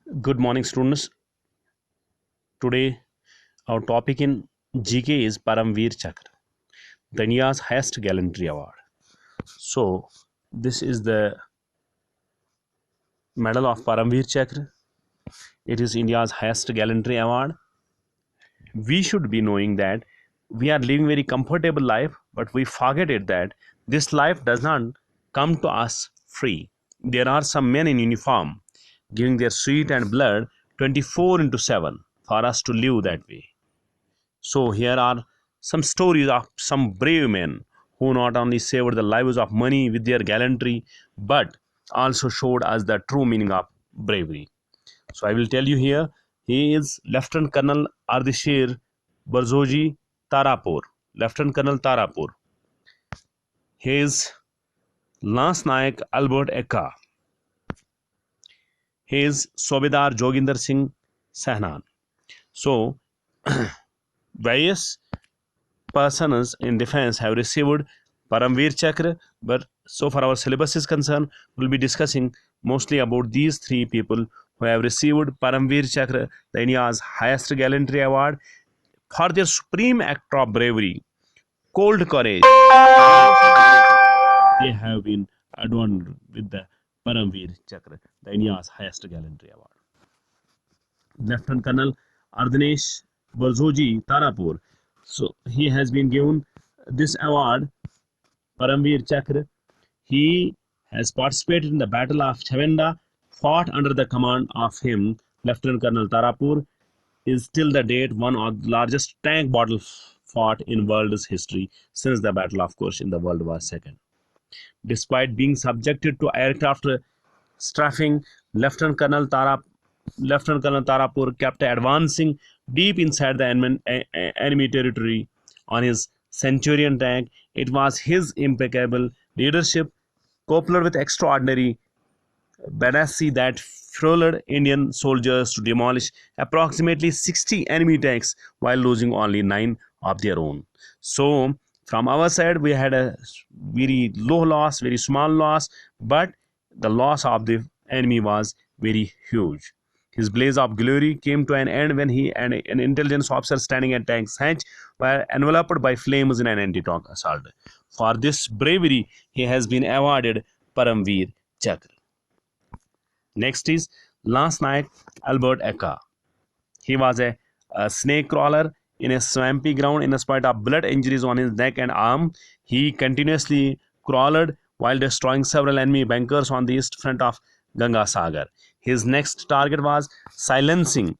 Good morning, students. Today, our topic in GK is Paramveer Chakra, the India's highest gallantry award. So, this is the medal of Paramveer Chakra. It is India's highest gallantry award. We should be knowing that we are living very comfortable life, but we forget it that this life does not come to us free. There are some men in uniform giving their sweat and blood 24 into 7 for us to live that way. So here are some stories of some brave men who not only saved the lives of many with their gallantry, but also showed us the true meaning of bravery. So I will tell you here, he is Lieutenant Colonel Ardeshir Barzoji Tarapur. Lieutenant Colonel Tarapur. He is Lance Nayak Albert Eka. He is Sobedar Joginder Singh Sahnan. So various persons in defense have received Paramveer Chakra, but so far our syllabus is concerned, we'll be discussing mostly about these three people who have received Paramveer Chakra, the India's highest gallantry award, for their supreme act of bravery, cold courage. They have been adorned with the Paramveer Chakra, the India's highest gallantry award. Lieutenant Colonel Ardnesh Barzoji Tarapur. So he has been given this award, Paramveer Chakra. He has participated in the Battle of Chavenda, fought under the command of him. Lieutenant Colonel Tarapur is till the date one of the largest tank battle fought in world's history since the Battle of Kursk in the World War II. Despite being subjected to aircraft strafing, Lieutenant Colonel Tarapur kept advancing deep inside the enemy territory on his Centurion tank. It was his impeccable leadership, coupled with extraordinary badassy, that fueled Indian soldiers to demolish approximately 60 enemy tanks while losing only 9 of their own. So, from our side, we had a very low loss, very small loss, but the loss of the enemy was very huge. His blaze of glory came to an end when he and an intelligence officer standing at tank's hedge were enveloped by flames in an anti-tank assault. For this bravery, he has been awarded Paramveer Chakra. Next is Lance Nayak Albert Eka. He was a snake crawler in a swampy ground. In spite of blood injuries on his neck and arm, he continuously crawled while destroying several enemy bunkers on the east front of Ganga Sagar. His next target was silencing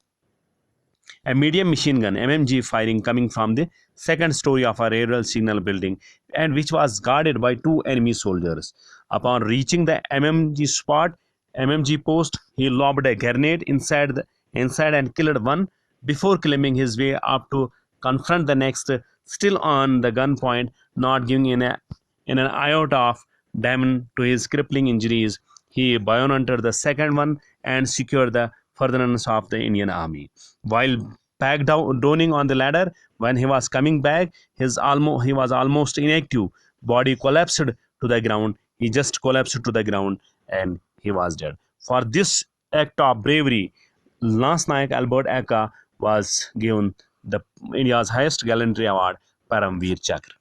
a medium machine gun (MMG) firing coming from the second story of a railway signal building, and which was guarded by two enemy soldiers. Upon reaching the MMG post, he lobbed a grenade inside and killed one before climbing his way up to confront the next, still on the gunpoint, not giving in an iota of damage to his crippling injuries. He bayoneted the second one and secured the furtherance of the Indian army. While back downing on the ladder, when he was coming back, he was almost inactive. Body collapsed to the ground. He just collapsed to the ground and he was dead. For this act of bravery, Lance Nayak Albert Eka was given the India's highest gallantry award, Paramveer Chakra.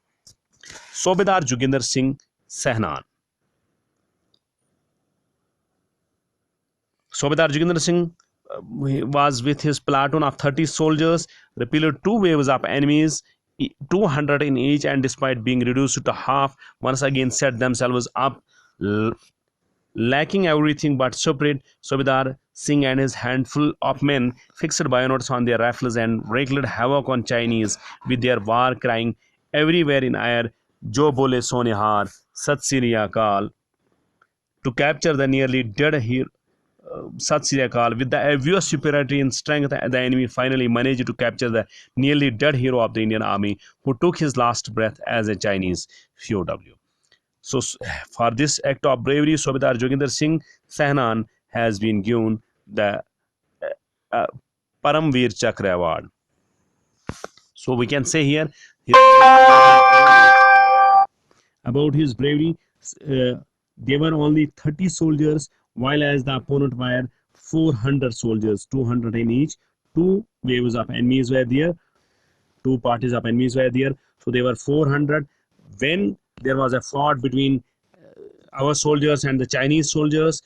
Sobedar Joginder Singh Sehnan. Sobedar Joginder Singh was with his platoon of 30 soldiers, repelled two waves of enemies, 200 in each, and despite being reduced to half, once again set themselves up, lacking everything but spirit. Sobedar Singh and his handful of men fixed bayonets on their rifles and wreaked havoc on Chinese with their war crying everywhere in air, Jo Bole Sonehar, Sat Sri Akal, to capture the nearly dead hero. Sat Sri Akal. With the obvious superiority in strength, the enemy finally managed to capture the nearly dead hero of the Indian army, who took his last breath as a Chinese POW. So, for this act of bravery, Sobedar Joginder Singh Sehnan has been given the uh, Paramveer Chakra Award. So, we can say here about his bravery. There were only 30 soldiers, while as the opponent were 400 soldiers, 200 in each. Two waves of enemies were there, two parties of enemies were there. So they were 400. When there was a fight between our soldiers and the Chinese soldiers,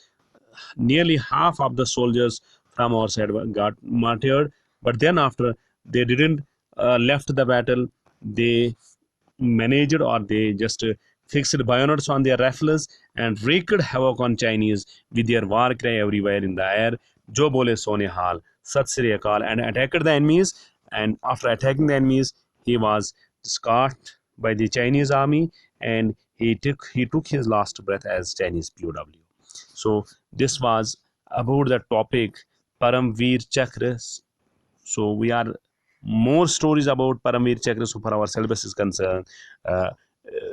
nearly half of the soldiers from our side got martyred. But then after they didn't left the battle, they managed, or they just fixed bayonets on their rifles and wreaked havoc on Chinese with their war cry everywhere in the air. Jo bole sone hal, Sat Sri Akal, and attacked the enemies. And after attacking the enemies, he was scarred by the Chinese army, and he took his last breath as Chinese POW. So this was about the topic Paramveer Chakras. So we are more stories about Paramveer Chakra. So for our syllabus is concerned,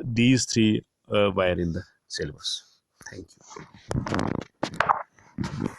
these three were in the syllabus. Thank you.